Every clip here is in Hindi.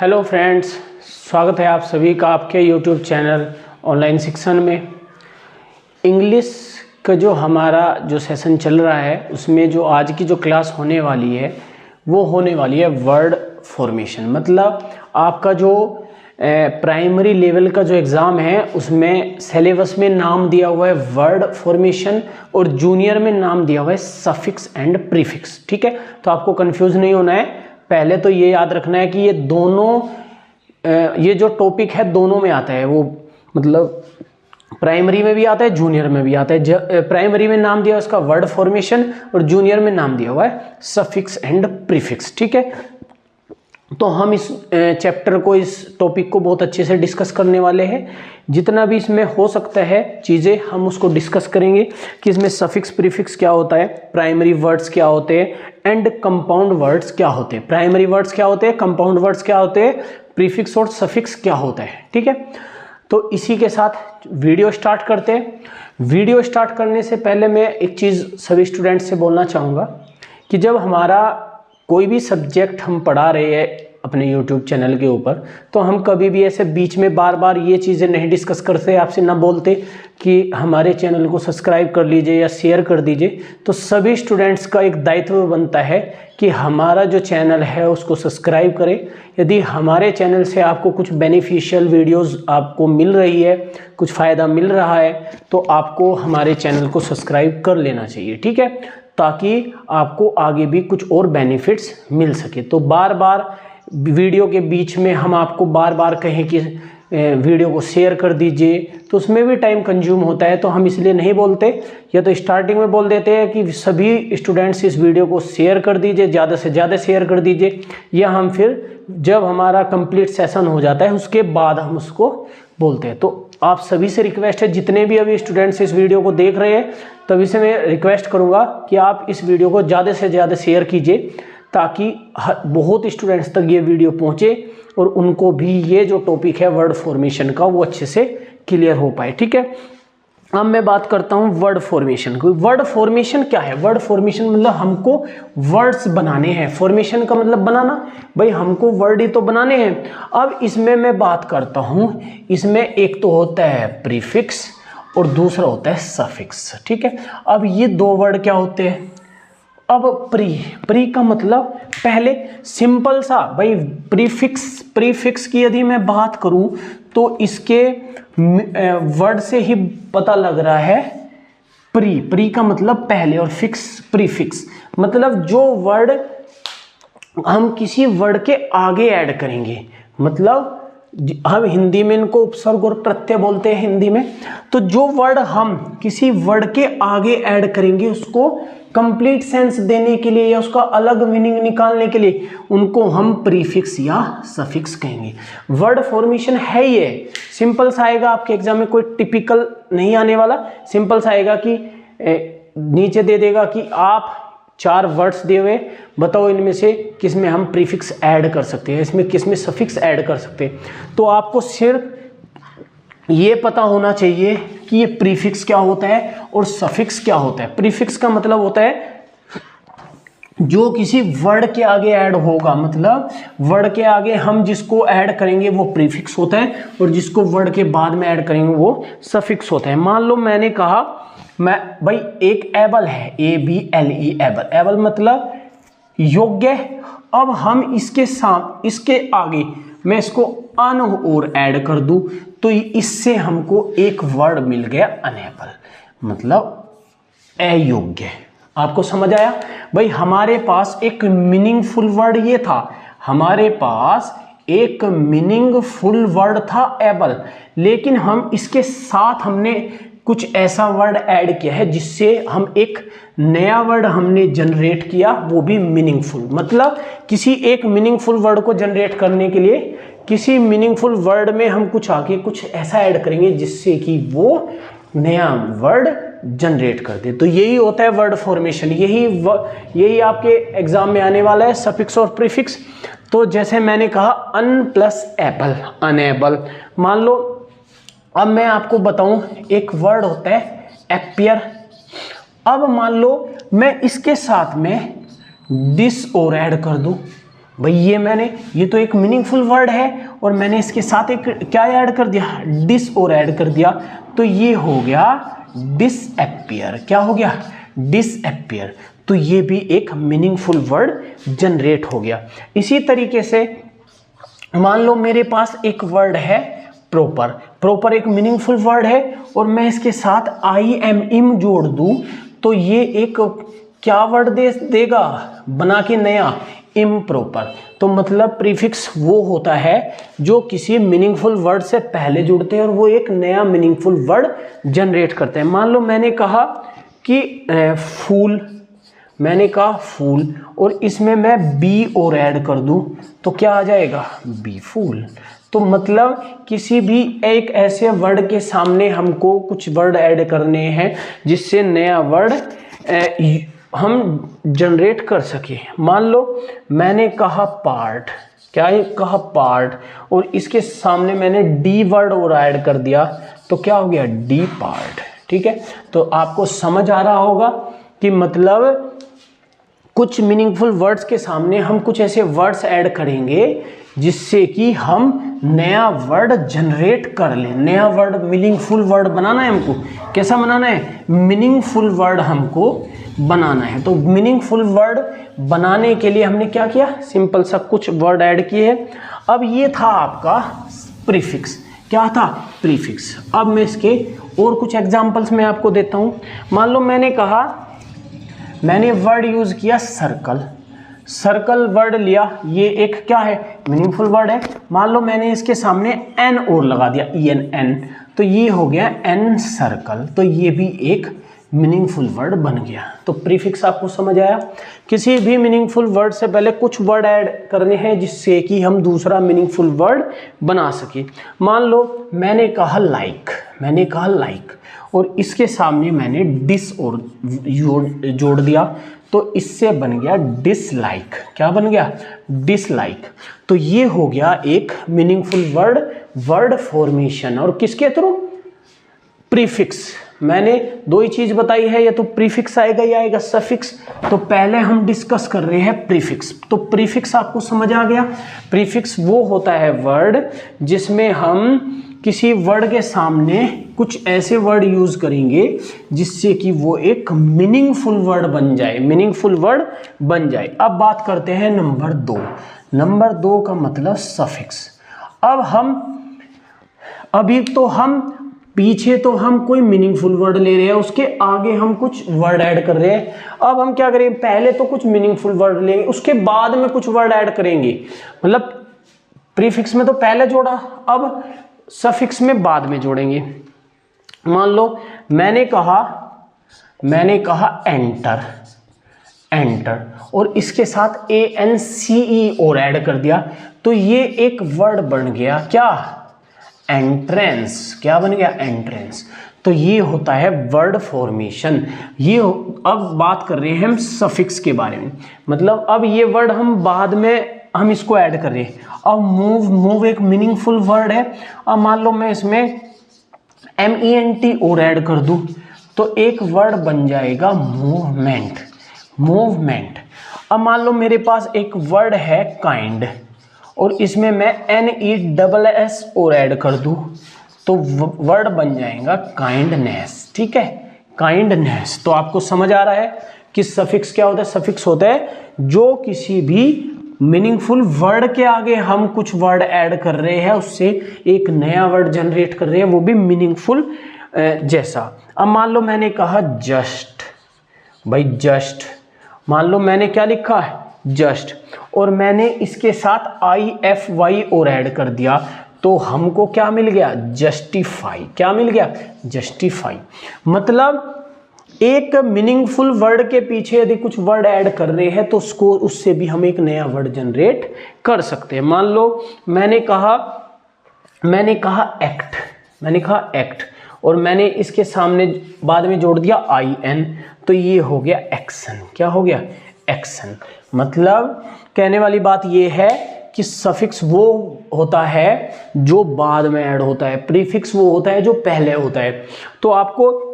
हेलो फ्रेंड्स, स्वागत है आप सभी का आपके यूट्यूब चैनल ऑनलाइन शिक्षण में। इंग्लिश का जो हमारा सेशन चल रहा है उसमें जो आज की जो क्लास होने वाली है वो होने वाली है वर्ड फॉर्मेशन। मतलब आपका जो प्राइमरी लेवल का जो एग्ज़ाम है उसमें सिलेबस में नाम दिया हुआ है वर्ड फॉर्मेशन और जूनियर में नाम दिया हुआ है सफिक्स एंड प्रीफिक्स। ठीक है, तो आपको कंफ्यूज नहीं होना है। पहले तो ये याद रखना है कि ये दोनों ये जो टॉपिक है दोनों में आता है, वो मतलब प्राइमरी में भी आता है जूनियर में भी आता है। प्राइमरी में नाम दिया उसका वर्ड फॉर्मेशन और जूनियर में नाम दिया हुआ है सफिक्स एंड प्रीफिक्स। ठीक है, तो हम इस चैप्टर को, इस टॉपिक को बहुत अच्छे से डिस्कस करने वाले हैं। जितना भी इसमें हो सकता है चीज़ें हम उसको डिस्कस करेंगे कि इसमें सफिक्स प्रीफिक्स क्या होता है, प्राइमरी वर्ड्स क्या होते हैं एंड कंपाउंड वर्ड्स क्या होते हैं। प्राइमरी वर्ड्स क्या होते हैं, कंपाउंड वर्ड्स क्या होते हैं, प्रीफिक्स और सफिक्स क्या होता है। ठीक है, तो इसी के साथ वीडियो स्टार्ट करते हैं। वीडियो स्टार्ट करने से पहले मैं एक चीज़ सभी स्टूडेंट्स से बोलना चाहूँगा कि जब हमारा कोई भी सब्जेक्ट हम पढ़ा रहे हैं अपने YouTube चैनल के ऊपर, तो हम कभी भी ऐसे बीच में बार बार ये चीज़ें नहीं डिस्कस करते, आपसे ना बोलते कि हमारे चैनल को सब्सक्राइब कर लीजिए या शेयर कर दीजिए। तो सभी स्टूडेंट्स का एक दायित्व बनता है कि हमारा जो चैनल है उसको सब्सक्राइब करें। यदि हमारे चैनल से आपको कुछ बेनिफिशियल वीडियोस आपको मिल रही है, कुछ फ़ायदा मिल रहा है, तो आपको हमारे चैनल को सब्सक्राइब कर लेना चाहिए। ठीक है, ताकि आपको आगे भी कुछ और बेनिफिट्स मिल सके। तो बार बार वीडियो के बीच में हम आपको बार बार कहें कि वीडियो को शेयर कर दीजिए, तो उसमें भी टाइम कंज्यूम होता है, तो हम इसलिए नहीं बोलते। या तो स्टार्टिंग में बोल देते हैं कि सभी स्टूडेंट्स इस वीडियो को शेयर कर दीजिए, ज़्यादा से ज़्यादा शेयर कर दीजिए, या हम फिर जब हमारा कंप्लीट सेशन हो जाता है उसके बाद हम उसको बोलते हैं। तो आप सभी से रिक्वेस्ट है, जितने भी अभी स्टूडेंट्स इस वीडियो को देख रहे हैं तभी से मैं रिक्वेस्ट करूँगा कि आप इस वीडियो को ज़्यादा से ज़्यादा शेयर कीजिए, ताकि बहुत स्टूडेंट्स तक ये वीडियो पहुंचे और उनको भी ये जो टॉपिक है वर्ड फॉर्मेशन का वो अच्छे से क्लियर हो पाए। ठीक है, अब मैं बात करता हूँ वर्ड फॉर्मेशन की। वर्ड फॉर्मेशन क्या है? वर्ड फॉर्मेशन मतलब हमको वर्ड्स बनाने हैं। फॉर्मेशन का मतलब बनाना, भाई हमको वर्ड ही तो बनाने हैं। अब इसमें मैं बात करता हूँ, इसमें एक तो होता है प्रीफिक्स और दूसरा होता है सफिक्स। ठीक है, अब ये दो वर्ड क्या होते हैं? अब प्री का मतलब पहले सिंपल सा, भाई प्रीफिक्स की यदि मैं बात करूं तो इसके वर्ड से ही पता लग रहा है। प्री का मतलब पहले और फिक्स प्रीफिक्स मतलब जो वर्ड हम किसी वर्ड के आगे ऐड करेंगे। मतलब हम हिंदी में इनको उपसर्ग और प्रत्यय बोलते हैं हिंदी में। तो जो वर्ड हम किसी वर्ड के आगे ऐड करेंगे उसको कंप्लीट सेंस देने के लिए या उसका अलग मीनिंग निकालने के लिए उनको हम प्रीफिक्स या सफिक्स कहेंगे। वर्ड फॉर्मेशन है ये, सिंपल सा आएगा आपके एग्जाम में, कोई टिपिकल नहीं आने वाला। सिंपल सा आएगा कि नीचे दे देगा कि आप 4 वर्ड्स दिए हुए, बताओ इनमें से किसमें हम प्रीफिक्स ऐड कर सकते हैं, इसमें किसमें सफिक्स ऐड कर सकते हैं। तो आपको सिर्फ ये पता होना चाहिए कि ये प्रीफिक्स क्या होता है और सफिक्स क्या होता है। प्रीफिक्स का मतलब होता है जो किसी वर्ड के आगे ऐड होगा, मतलब वर्ड के आगे हम जिसको ऐड करेंगे वो प्रीफिक्स होता है और जिसको वर्ड के बाद में ऐड करेंगे वो सफिक्स होता है। मान लो मैंने कहा मैं भाई एक एबल है, ABLE एबल, एबल मतलब योग्य। अब हम इसके साथ इसके आगे मैं इसको अन और ऐड कर दूं तो इससे हमको एक वर्ड मिल गया अनेबल, मतलब अयोग्य। आपको समझ आया? भाई हमारे पास एक मीनिंगफुल वर्ड ये था, हमारे पास एक मीनिंगफुल वर्ड था एबल, लेकिन हम इसके साथ हमने कुछ ऐसा वर्ड ऐड किया है जिससे हम एक नया वर्ड हमने जनरेट किया, वो भी मीनिंगफुल। मतलब किसी एक मीनिंगफुल वर्ड को जनरेट करने के लिए किसी मीनिंगफुल वर्ड में हम कुछ आके कुछ ऐसा ऐड करेंगे जिससे कि वो नया वर्ड जनरेट कर दे। तो यही होता है वर्ड फॉर्मेशन, यही आपके एग्जाम में आने वाला है, सफिक्स और प्रीफिक्स। तो जैसे मैंने कहा अन प्लस एबल, अनेबल। मान लो अब मैं आपको बताऊं एक वर्ड होता है एपियर। अब मान लो मैं इसके साथ में दिस और ऐड कर दूं भाई ये तो एक मीनिंगफुल वर्ड है और मैंने इसके साथ एक क्या ऐड कर दिया, डिस और ऐड कर दिया, तो ये हो गया डिसअपियर। क्या हो गया, डिसअपियर। तो ये भी एक मीनिंगफुल वर्ड जनरेट हो गया। इसी तरीके से मान लो मेरे पास एक वर्ड है प्रॉपर। प्रॉपर एक मीनिंगफुल वर्ड है और मैं इसके साथ आई एम इम जोड़ दूं तो ये एक क्या वर्ड देगा बना के नया, इम्प्रॉपर। तो मतलब प्रीफिक्स वो होता है जो किसी मीनिंगफुल वर्ड से पहले जुड़ते हैं और वो एक नया मीनिंगफुल वर्ड जनरेट करते हैं। मान लो मैंने कहा कि फूल, मैंने कहा फूल और इसमें मैं बी और ऐड कर दूं तो क्या आ जाएगा, बी फूल। तो मतलब किसी भी एक ऐसे वर्ड के सामने हमको कुछ वर्ड ऐड करने हैं जिससे नया वर्ड हम जनरेट कर सके। मान लो मैंने कहा पार्ट, क्या कहा पार्ट, और इसके सामने मैंने डी वर्ड और ऐड कर दिया तो क्या हो गया, डी पार्ट। ठीक है, तो आपको समझ आ रहा होगा कि मतलब कुछ मीनिंगफुल वर्ड्स के सामने हम कुछ ऐसे वर्ड्स ऐड करेंगे जिससे कि हम नया वर्ड जनरेट कर लें। नया वर्ड, मीनिंगफुल वर्ड बनाना है हमको। कैसा बनाना है, मीनिंगफुल वर्ड हमको बनाना है। तो मीनिंगफुल वर्ड बनाने के लिए हमने क्या किया, सिंपल सा कुछ वर्ड ऐड किए हैं। अब ये था आपका प्रीफिक्स। क्या था, प्रीफिक्स। अब मैं इसके और कुछ एग्जांपल्स मैं आपको देता हूं। मान लो मैंने कहा, मैंने वर्ड यूज किया सर्कल। सर्कल वर्ड लिया, ये एक क्या है, मीनिंगफुल वर्ड है। मान लो मैंने इसके सामने एन और लगा दिया, ई एन एन, तो ये हो गया एन सर्कल। तो ये भी एक मीनिंगफुल वर्ड बन गया। तो प्रीफिक्स आपको समझ आया। किसी भी मीनिंगफुल वर्ड से पहले कुछ वर्ड ऐड करने हैं जिससे कि हम दूसरा मीनिंगफुल वर्ड बना सके। मान लो मैंने कहा लाइक, मैंने कहा लाइक और इसके सामने मैंने डिस और जोड़ दिया तो इससे बन गया डिसलाइक। क्या बन गया, डिसलाइक। तो ये हो गया एक मीनिंगफुल वर्ड, वर्ड फॉर्मेशन। और किसके थ्रू, प्रीफिक्स। मैंने दो ही चीज बताई है, या तो प्रीफिक्स आएगा या आएगा सफिक्स। तो पहले हम डिस्कस कर रहे हैं प्रीफिक्स। तो प्रीफिक्स आपको समझ आ गया। प्रीफिक्स वो होता है वर्ड जिसमें हम किसी वर्ड के सामने कुछ ऐसे वर्ड यूज करेंगे जिससे कि वो एक मीनिंगफुल वर्ड बन जाए, मीनिंगफुल वर्ड बन जाए। अब बात करते हैं नंबर 2। नंबर 2 का मतलब सफिक्स। अब हम अभी तो हम पीछे तो हम कोई मीनिंगफुल वर्ड ले रहे हैं, उसके आगे हम कुछ वर्ड ऐड कर रहे हैं। अब हम क्या करेंगे, पहले तो कुछ मीनिंगफुल वर्ड लेंगे, उसके बाद में कुछ वर्ड ऐड करेंगे। मतलब प्रीफिक्स में तो पहले जोड़ा, अब सफिक्स में बाद में जोड़ेंगे। मान लो मैंने कहा एंटर, एंटर और इसके साथ ANCE और ऐड कर दिया तो ये एक वर्ड बन गया, क्या, एंट्रेंस। क्या बन गया, एंट्रेंस। तो ये होता है वर्ड फॉर्मेशन। ये अब बात कर रहे हैं हम सफिक्स के बारे में। मतलब अब ये वर्ड हम बाद में हम इसको ऐड कर रहे हैं। अब मूव, मूव एक मीनिंगफुल वर्ड है। अब मान लो मैं इसमें MENT और ऐड कर दूं तो एक वर्ड बन जाएगा मूवमेंट, मूवमेंट। अब मान लो मेरे पास एक वर्ड है काइंड और इसमें मैं NESS और ऐड कर दूं तो वर्ड बन जाएगा काइंडनेस। ठीक है, काइंडनेस। तो आपको समझ आ रहा है कि सफिक्स क्या होता है। सफिक्स होता है जो किसी भी मीनिंगफुल वर्ड के आगे हम कुछ वर्ड ऐड कर रहे हैं, उससे एक नया वर्ड जनरेट कर रहे हैं, वो भी मीनिंगफुल जैसा। अब मान लो मैंने कहा जस्ट, भाई जस्ट। मान लो मैंने क्या लिखा है, जस्ट, और मैंने इसके साथ IFY और ऐड कर दिया तो हमको क्या मिल गया, जस्टिफाई। क्या मिल गया, जस्टिफाई। मतलब एक मीनिंगफुल वर्ड के पीछे यदि कुछ वर्ड ऐड कर रहे हैं तो उससे भी हम एक नया वर्ड जनरेट कर सकते हैं। मान लो मैंने कहा एक्ट, मैंने कहा एक्ट और मैंने इसके सामने बाद में जोड़ दिया IN तो ये हो गया एक्शन। क्या हो गया, एक्शन। मतलब कहने वाली बात ये है कि सफिक्स वो होता है जो बाद में ऐड होता है, प्रीफिक्स वो होता है जो पहले होता है। तो आपको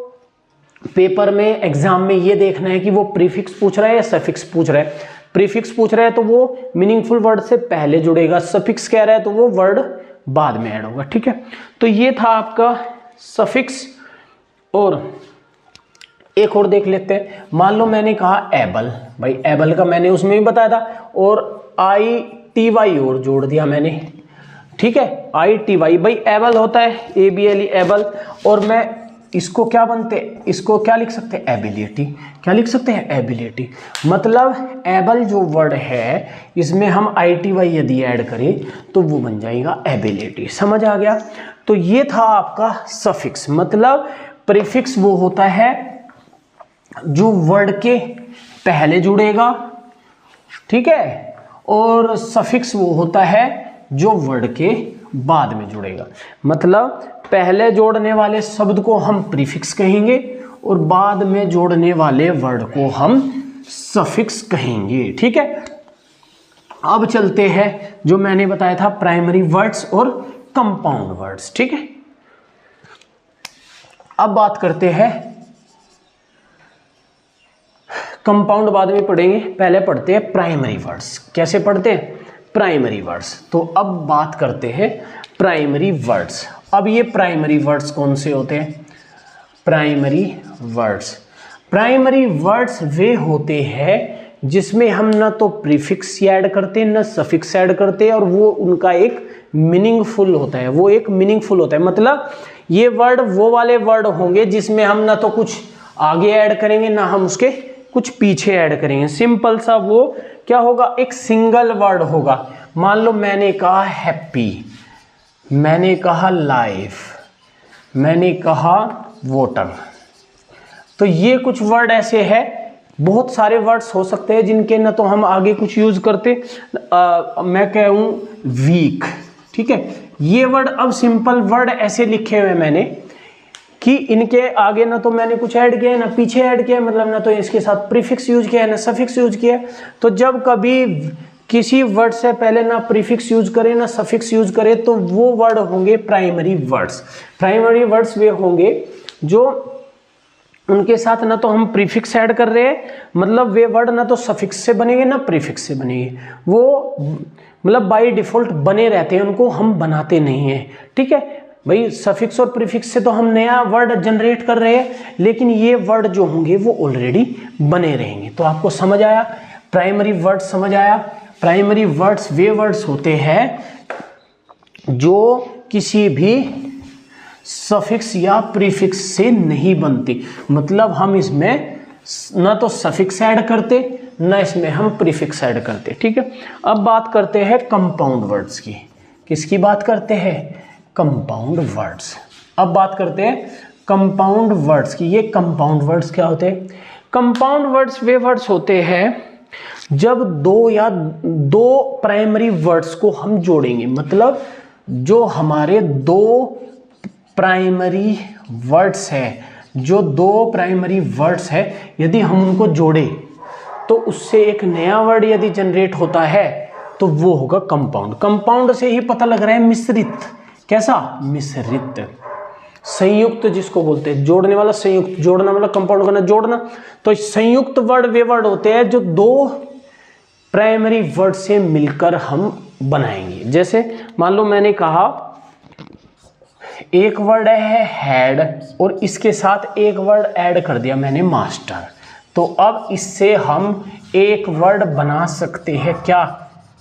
पेपर में, एग्जाम में ये देखना है कि वो प्रीफिक्स पूछ रहा है या सफिक्स पूछ रहा है। प्रीफिक्स पूछ रहा है तो वो मीनिंगफुल वर्ड से पहले जुड़ेगा, सफिक्स कह रहा है तो वो वर्ड बाद में ऐड होगा। ठीक है, तो ये था आपका सफिक्स। और एक और देख लेते हैं। मान लो मैंने कहा एबल, भाई एबल का मैंने उसमें भी बताया था, और ITY और जोड़ दिया मैंने। ठीक है, ITY, भाई एबल होता है ABLE एबल, और मैं इसको क्या बनते, इसको क्या लिख सकते हैं, एबिलिटी। क्या लिख सकते हैं, एबिलिटी। मतलब एबल जो वर्ड है इसमें हम ITY यदि ऐड करें तो वो बन जाएगा एबिलिटी। समझ आ गया। तो ये था आपका सफिक्स, मतलब प्रीफिक्स वो होता है जो वर्ड के पहले जुड़ेगा, ठीक है, और सफिक्स वो होता है जो वर्ड के बाद में जुड़ेगा। मतलब पहले जोड़ने वाले शब्द को हम प्रीफिक्स कहेंगे और बाद में जोड़ने वाले वर्ड को हम सफिक्स कहेंगे। ठीक है, अब चलते हैं जो मैंने बताया था प्राइमरी वर्ड्स और कंपाउंड वर्ड्स। ठीक है, अब बात करते हैं कंपाउंड, बाद में पढ़ेंगे, पहले पढ़ते हैं प्राइमरी वर्ड्स। कैसे पढ़ते हैं, प्राइमरी वर्ड्स। तो अब बात करते हैं प्राइमरी वर्ड्स। अब ये प्राइमरी वर्ड्स कौन से होते हैं, प्राइमरी वर्ड्स। प्राइमरी वर्ड्स वे होते हैं जिसमें हम ना तो प्रीफिक्स ऐड करते ना सफिक्स ऐड करते, और वो उनका एक मीनिंगफुल होता है, वो एक मीनिंगफुल होता है। मतलब ये वर्ड वो वाले वर्ड होंगे जिसमें हम ना तो कुछ आगे ऐड करेंगे ना हम उसके कुछ पीछे ऐड करेंगे। सिंपल सा वो क्या होगा, एक सिंगल वर्ड होगा। मान लो मैंने कहा हैप्पी, मैंने कहा लाइफ, मैंने कहा वाटर। तो ये कुछ वर्ड ऐसे हैं, बहुत सारे वर्ड्स हो सकते हैं जिनके ना तो हम आगे कुछ यूज करते, मैं कहूँ वीक। ठीक है, ये वर्ड अब सिंपल वर्ड ऐसे लिखे हुए मैंने कि इनके आगे ना तो मैंने कुछ ऐड किया है ना पीछे ऐड किया है, मतलब ना तो इसके साथ प्रीफिक्स यूज किया है ना सफिक्स यूज किया है। तो जब कभी किसी वर्ड से पहले ना प्रीफिक्स यूज करें ना सफिक्स यूज करें तो वो वर्ड होंगे प्राइमरी वर्ड्स। प्राइमरी वर्ड्स वे होंगे जो उनके साथ ना तो हम प्रीफिक्स ऐड कर रहे हैं, मतलब वे वर्ड ना तो सफिक्स से बनेंगे ना प्रीफिक्स से बनेंगे, वो मतलब बाय डिफॉल्ट बने रहते हैं, उनको हम बनाते नहीं हैं। ठीक है भाई, सफिक्स और प्रीफिक्स से तो हम नया वर्ड जनरेट कर रहे हैं, लेकिन ये वर्ड जो होंगे वो ऑलरेडी बने रहेंगे। तो आपको समझ आया, प्राइमरी वर्ड समझ आया। प्राइमरी वर्ड्स वे वर्ड्स होते हैं जो किसी भी सफिक्स या प्रीफिक्स से नहीं बनते, मतलब हम इसमें ना तो सफिक्स ऐड करते ना इसमें हम प्रीफिक्स ऐड करते। ठीक है, अब बात करते हैं कंपाउंड वर्ड्स की। किसकी बात करते हैं, कंपाउंड वर्ड्स। अब बात करते हैं कंपाउंड वर्ड्स की। ये कंपाउंड वर्ड्स क्या होते हैं, कंपाउंड वर्ड्स वे वर्ड्स होते हैं जब दो प्राइमरी वर्ड्स को हम जोड़ेंगे, मतलब जो हमारे दो प्राइमरी वर्ड्स है, जो दो प्राइमरी वर्ड्स है, यदि हम उनको जोड़े तो उससे एक नया वर्ड यदि जनरेट होता है तो वो होगा कंपाउंड। कंपाउंड से ही पता लग रहा है मिश्रित, कैसा, मिश्रित, संयुक्त जिसको बोलते हैं, जोड़ने वाला संयुक्त, जोड़ना मतलब कंपाउंड करना, जोड़ना। तो संयुक्त वर्ड वे वर्ड होते हैं जो दो प्राइमरी वर्ड से मिलकर हम बनाएंगे। जैसे मान लो मैंने कहा एक वर्ड है हेड और इसके साथ एक वर्ड ऐड कर दिया मैंने मास्टर, तो अब इससे हम एक वर्ड बना सकते हैं, क्या,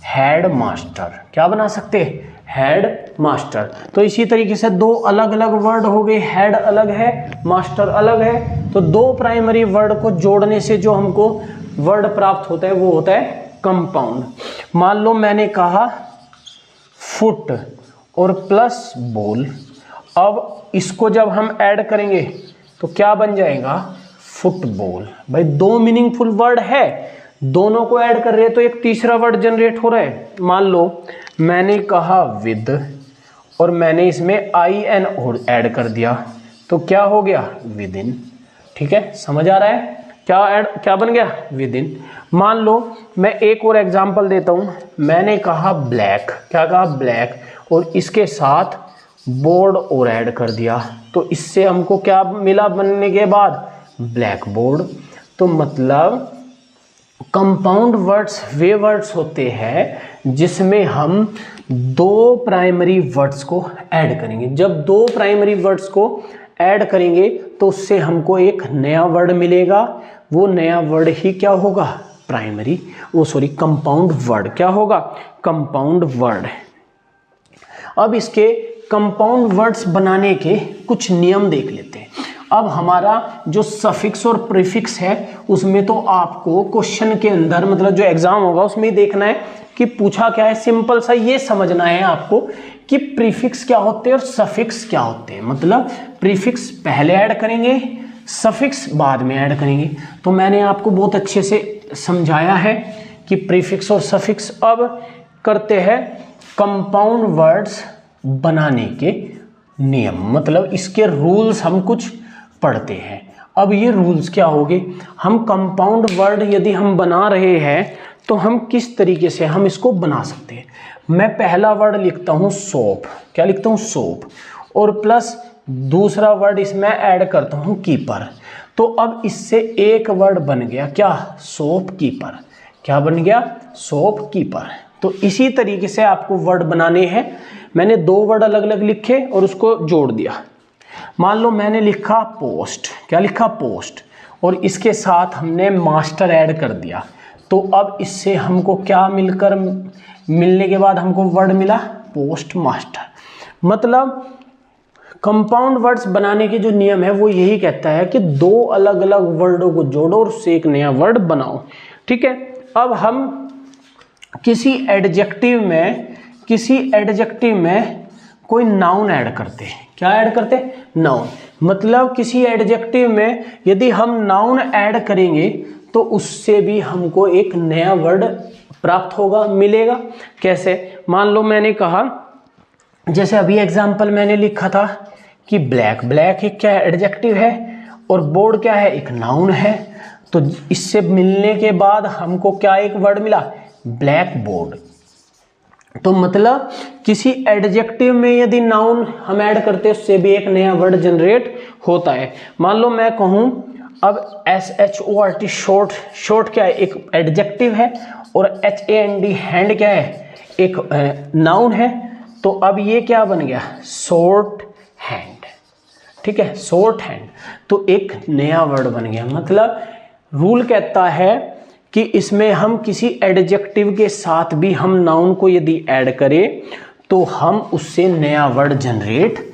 हेड मास्टर। क्या बना सकते हैं, हेड मास्टर। तो इसी तरीके से दो अलग अलग वर्ड हो गए, हेड अलग है मास्टर अलग है, तो दो प्राइमरी वर्ड को जोड़ने से जो हमको वर्ड प्राप्त होता है वो होता है कंपाउंड। मान लो मैंने कहा फुट और प्लस बॉल, अब इसको जब हम ऐड करेंगे तो क्या बन जाएगा, फुटबॉल। भाई दो मीनिंगफुल वर्ड है, दोनों को ऐड कर रहे हैं तो एक तीसरा वर्ड जनरेट हो रहा है। मान लो मैंने कहा विद और मैंने इसमें IN और ऐड कर दिया तो क्या हो गया, विद इन। ठीक है, समझ आ रहा है, क्या बन गया, विद इन। मान लो मैं एक और एग्जांपल देता हूं, मैंने कहा ब्लैक, क्या कहा, ब्लैक, और इसके साथ बोर्ड और ऐड कर दिया तो इससे हमको क्या मिला बनने के बाद, ब्लैक बोर्ड। तो मतलब कंपाउंड वर्ड्स वे वर्ड्स होते हैं जिसमें हम दो प्राइमरी वर्ड्स को ऐड करेंगे। जब दो प्राइमरी वर्ड्स को ऐड करेंगे तो उससे हमको एक नया वर्ड मिलेगा। वो नया वर्ड ही क्या होगा? Compound word. क्या होगा? Compound word. अब इसके कंपाउंड वर्ड्स बनाने के कुछ नियम देख लेते हैं। अब हमारा जो सफिक्स और प्रीफिक्स है उसमें तो आपको क्वेश्चन के अंदर मतलब जो एग्जाम होगा उसमें ही देखना है कि पूछा क्या है। सिंपल सा ये समझना है आपको कि प्रीफिक्स क्या होते हैं और सफिक्स क्या होते हैं। मतलब प्रीफिक्स पहले ऐड करेंगे, सफिक्स बाद में ऐड करेंगे। तो मैंने आपको बहुत अच्छे से समझाया है कि प्रीफिक्स और सफिक्स। अब करते हैं कंपाउंड वर्ड्स बनाने के नियम, मतलब इसके रूल्स हम कुछ पढ़ते हैं। अब ये रूल्स क्या होंगे? हम कंपाउंड वर्ड यदि हम बना रहे हैं तो हम किस तरीके से हम इसको बना सकते हैं। मैं पहला वर्ड लिखता हूँ सोप। क्या लिखता हूँ? सोप। और प्लस दूसरा वर्ड इसमें ऐड करता हूँ कीपर। तो अब इससे एक वर्ड बन गया क्या? Soap keeper. क्या बन गया? Soap keeper. तो इसी तरीके से आपको वर्ड बनाने हैं। मैंने दो वर्ड अलग अलग लिखे और उसको जोड़ दिया। मान लो मैंने लिखा पोस्ट। क्या लिखा? पोस्ट। और इसके साथ हमने मास्टर ऐड कर दिया। तो अब इससे हमको क्या मिलने के बाद हमको वर्ड मिला? Post master. मतलब कंपाउंड वर्ड्स बनाने के जो नियम है वो यही कहता है कि दो अलग अलग वर्डों को जोड़ो और उससे एक नया वर्ड बनाओ। ठीक है। अब हम किसी एडजेक्टिव में कोई नाउन ऐड करते हैं। क्या ऐड करते हैं? नाउन। मतलब किसी एडजेक्टिव में यदि हम नाउन ऐड करेंगे तो उससे भी हमको एक नया वर्ड प्राप्त होगा, मिलेगा। कैसे? मान लो मैंने कहा, जैसे अभी एग्जाम्पल मैंने लिखा था कि ब्लैक। ब्लैक एक क्या है? एडजेक्टिव है। और बोर्ड क्या है? एक नाउन है। तो इससे मिलने के बाद हमको क्या एक वर्ड मिला? Black board. तो मतलब किसी एडजेक्टिव में यदि नाउन हम ऐड करते हैं उससे भी एक नया वर्ड जनरेट होता है। मान लो मैं कहूँ अब SHORT शॉर्ट क्या है? एक एडजेक्टिव है। और HAND हैंड क्या है? एक नाउन है। तो अब ये क्या बन गया? Short hand. ठीक है, शॉर्ट हैंड। तो एक नया वर्ड बन गया। मतलब रूल कहता है कि इसमें हम किसी एडजेक्टिव के साथ भी हम नाउन को यदि ऐड करें तो हम उससे नया वर्ड जनरेट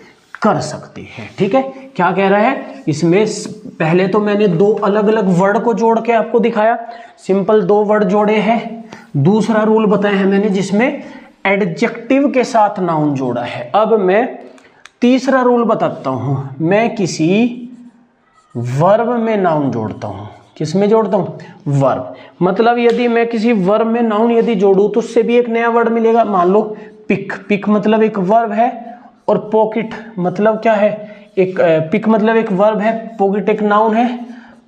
कर सकते हैं। ठीक है। क्या कह रहा है इसमें? पहले तो मैंने दो अलग अलग वर्ड को जोड़ के आपको दिखाया, सिंपल दो वर्ड जोड़े हैं। दूसरा रूल बताया है मैंने जिसमें एडजेक्टिव के साथ नाउन जोड़ा है। अब मैं तीसरा रूल बताता हूं। मैं किसी वर्ब में नाउन जोड़ता हूं। किस में जोड़ता हूं? वर्ब। मतलब यदि मैं किसी वर्ब में नाउन यदि जोड़ूं तो उससे भी एक नया वर्ड मिलेगा। मान लो पिक। पिक मतलब एक वर्ब है। और पॉकेट मतलब क्या है? एक पिक मतलब एक वर्ब है, पॉकेट एक नाउन है।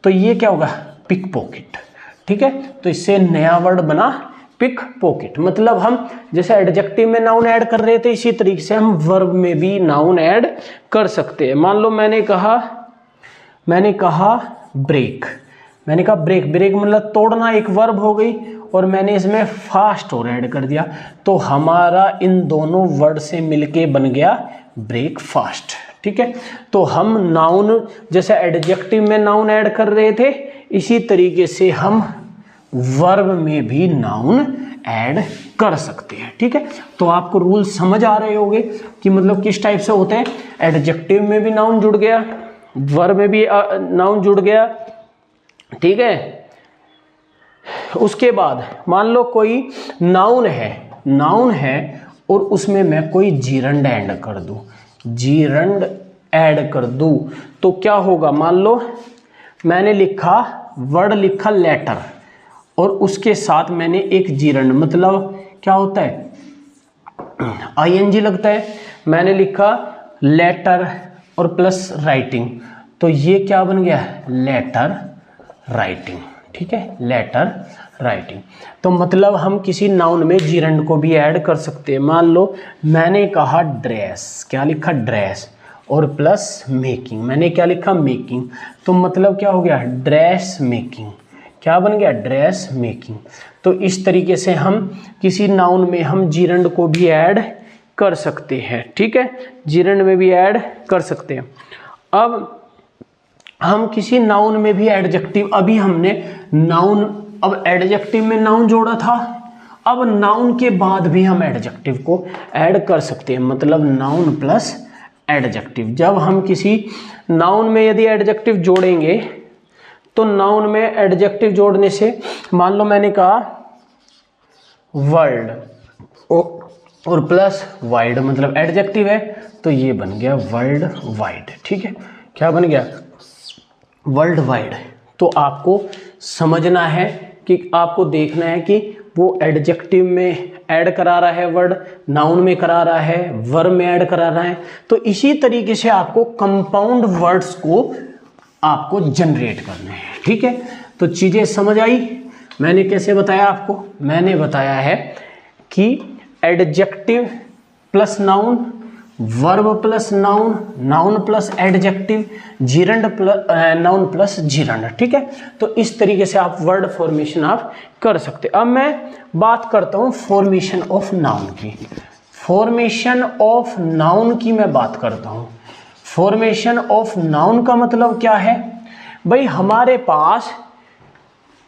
तो ये क्या होगा? Pick pocket. ठीक है। तो इससे नया वर्ड बना पिक पॉकेट। मतलब हम जैसे एडजेक्टिव में नाउन ऐड कर रहे थे इसी तरीके से हम वर्ब में भी नाउन ऐड कर सकते हैं। मान लो मैंने कहा ब्रेक। मैंने कहा ब्रेक। ब्रेक मतलब तोड़ना, एक वर्ब हो गई। और मैंने इसमें फास्ट और ऐड कर दिया तो हमारा इन दोनों वर्ड से मिलके बन गया ब्रेकफास्ट। ठीक है। तो हम नाउन जैसे एडजेक्टिव में नाउन ऐड कर रहे थे इसी तरीके से हम वर्ब में भी नाउन ऐड कर सकते हैं। ठीक है। तो आपको रूल समझ आ रहे होंगे कि मतलब किस टाइप से होते हैं। एडजेक्टिव में भी नाउन जुड़ गया, वर्ब में भी नाउन जुड़ गया। ठीक है। उसके बाद मान लो कोई नाउन है और उसमें मैं कोई जीरंड ऐड कर दूं तो क्या होगा? मान लो मैंने वर्ड लिखा लेटर और उसके साथ मैंने एक जीरंड, मतलब क्या होता है? ING लगता है। मैंने लिखा लेटर और प्लस राइटिंग। तो ये क्या बन गया? Letter writing. ठीक है, लेटर राइटिंग। तो मतलब हम किसी नाउन में जीरंड को भी ऐड कर सकते हैं। मान लो मैंने कहा ड्रेस। क्या लिखा? ड्रेस। और प्लस मेकिंग। मैंने क्या लिखा? मेकिंग। तो मतलब क्या हो गया? Dress making. क्या बन गया, ड्रेस मेकिंग। तो इस तरीके से हम किसी नाउन में हम जीरंड को भी ऐड कर सकते हैं, ठीक है, जीरंड में भी ऐड कर सकते हैं। अब हम किसी नाउन में भी एडजेक्टिव, अभी हमने नाउन, अब एडजेक्टिव में नाउन जोड़ा था, अब नाउन के बाद भी हम एडजेक्टिव को ऐड कर सकते हैं, मतलब नाउन प्लस एडजेक्टिव। जब हम किसी नाउन में यदि एडजेक्टिव जोड़ेंगे तो नाउन में एडजेक्टिव जोड़ने से, मान लो मैंने कहा वर्ल्ड और प्लस वाइड, मतलब एडजेक्टिव है, तो ये बन गया वर्ल्ड वाइड, ठीक है, क्या बन गया, वर्ल्ड वाइड। तो आपको समझना है कि आपको देखना है कि वो एडजेक्टिव में ऐड करा रहा है वर्ड, नाउन में करा रहा है, वर्ब में ऐड करा रहा है। तो इसी तरीके से आपको कंपाउंड वर्ड्स को आपको जनरेट करने हैं, ठीक है। तो चीजें समझ आई। मैंने कैसे बताया आपको, मैंने बताया है कि adjective plus noun, verb plus noun, noun plus adjective, gerund plus noun plus gerund, ठीक है। तो इस तरीके से आप वर्ड फॉर्मेशन आप कर सकते। अब मैं बात करता हूं फॉर्मेशन ऑफ नाउन की। फॉर्मेशन ऑफ नाउन की मैं बात करता हूं। फॉर्मेशन ऑफ नाउन का मतलब क्या है भाई, हमारे पास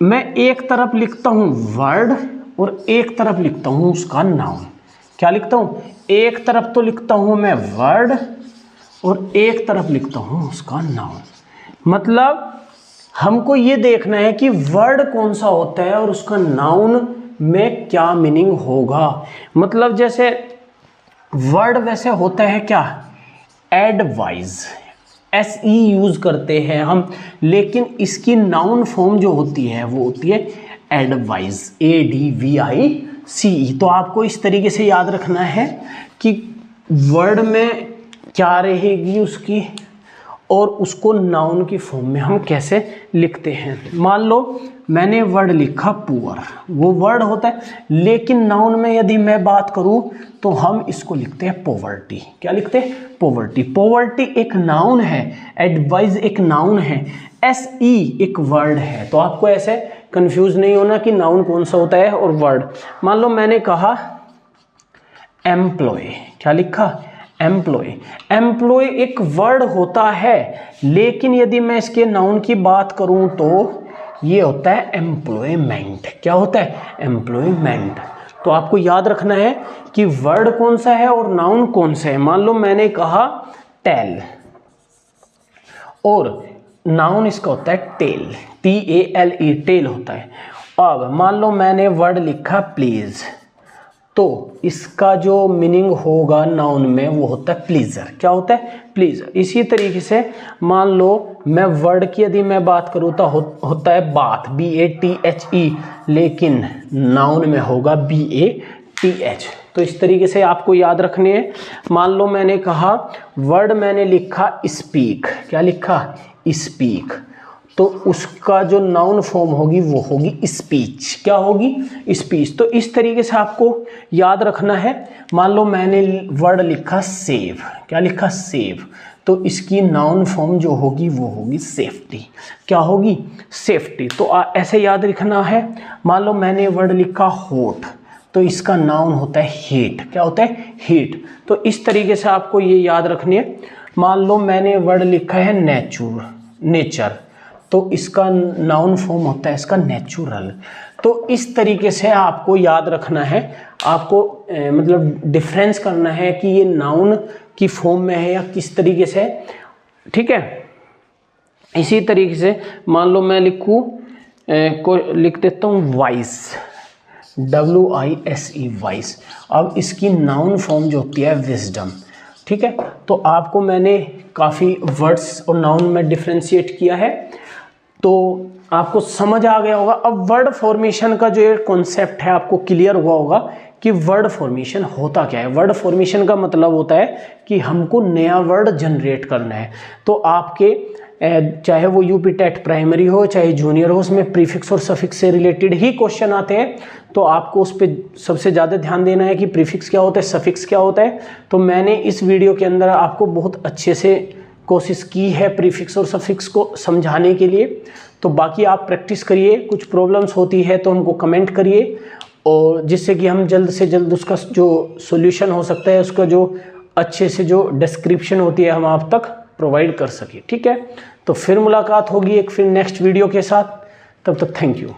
मैं एक तरफ लिखता हूं वर्ड और एक तरफ लिखता हूं उसका नाउन। क्या लिखता हूं, एक तरफ तो लिखता हूं मैं वर्ड और एक तरफ लिखता हूं उसका नाउन। मतलब हमको ये देखना है कि वर्ड कौन सा होता है और उसका नाउन में क्या मीनिंग होगा। मतलब जैसे वर्ड वैसे होता है क्या, एडवाइज, SE यूज करते हैं हम, लेकिन इसकी नाउन फॉर्म जो होती है वो होती है एडवाइज, ADVICE। तो आपको इस तरीके से याद रखना है कि वर्ड में क्या रहेगी उसकी और उसको नाउन की फॉर्म में हम कैसे लिखते हैं। मान लो मैंने वर्ड लिखा पुअर, वो वर्ड होता है, लेकिन नाउन में यदि मैं बात करूं तो हम इसको लिखते हैं पॉवर्टी। क्या लिखते हैं, पॉवर्टी। पॉवर्टी एक नाउन है, एडवाइज एक नाउन है, SE एक वर्ड है। तो आपको ऐसे कंफ्यूज नहीं होना कि नाउन कौन सा होता है और वर्ड। मान लो मैंने कहा एम्प्लॉय, क्या लिखा, एम्प्लॉय। एम्प्लॉय एक वर्ड होता है, लेकिन यदि मैं इसके नाउन की बात करूं तो ये होता है एम्प्लॉयमेंट। क्या होता है, एम्प्लॉयमेंट। तो आपको याद रखना है कि वर्ड कौन सा है और नाउन कौन सा है। मान लो मैंने कहा टेल और नाउन इसका होता है टेल, TALE, टेल होता है। अब मान लो मैंने वर्ड लिखा प्लीज, तो इसका जो मीनिंग होगा नाउन में वो होता है प्लीजर। क्या होता है, प्लीजर। इसी तरीके से मान लो मैं वर्ड की यदि मैं बात करूँ तो होता है बाथ, BATHE, लेकिन नाउन में होगा BATH। तो इस तरीके से आपको याद रखने हैं। मान लो मैंने कहा वर्ड मैंने लिखा स्पीक, क्या लिखा, स्पीक, तो उसका जो नाउन फॉर्म होगी वो होगी स्पीच। क्या होगी, स्पीच। तो इस तरीके से आपको याद रखना है। मान लो मैंने वर्ड लिखा सेव, क्या लिखा, सेव, तो इसकी नाउन फॉर्म जो होगी वो होगी सेफ्टी। क्या होगी, सेफ्टी। तो ऐसे याद रखना है। मान लो मैंने वर्ड लिखा हॉट, तो इसका नाउन होता है हीट। क्या होता है, हीट। तो इस तरीके से आपको ये याद रखनी है। मान लो मैंने वर्ड लिखा है नेचर, तो इसका नाउन फॉर्म होता है इसका नेचुरल। तो इस तरीके से आपको याद रखना है। आपको मतलब डिफरेंस करना है कि ये नाउन की फॉर्म में है या किस तरीके से, ठीक है। इसी तरीके से मान लो मैं को लिख देता हूँ वाइस, WISE, वाइस। अब इसकी नाउन फॉर्म जो होती है विजडम, ठीक है। तो आपको मैंने काफ़ी वर्ड्स और नाउन में डिफ्रेंशिएट किया है, तो आपको समझ आ गया होगा। अब वर्ड फॉर्मेशन का जो ये कॉन्सेप्ट है आपको क्लियर हुआ होगा कि वर्ड फॉर्मेशन होता क्या है। वर्ड फॉर्मेशन का मतलब होता है कि हमको नया वर्ड जनरेट करना है। तो आपके चाहे वो यूपी टेट प्राइमरी हो चाहे जूनियर हो, उसमें प्रीफिक्स और सफिक्स से रिलेटेड ही क्वेश्चन आते हैं। तो आपको उस पर सबसे ज़्यादा ध्यान देना है कि प्रीफिक्स क्या होता है, सफिक्स क्या होता है। तो मैंने इस वीडियो के अंदर आपको बहुत अच्छे से कोशिश की है प्रीफिक्स और सफिक्स को समझाने के लिए। तो बाकी आप प्रैक्टिस करिए, कुछ प्रॉब्लम्स होती है तो हमको कमेंट करिए, और जिससे कि हम जल्द से जल्द उसका जो सॉल्यूशन हो सकता है, उसका जो अच्छे से जो डिस्क्रिप्शन होती है हम आप तक प्रोवाइड कर सके। ठीक है, तो फिर मुलाकात होगी एक फिर नेक्स्ट वीडियो के साथ। तब तक थैंक यू।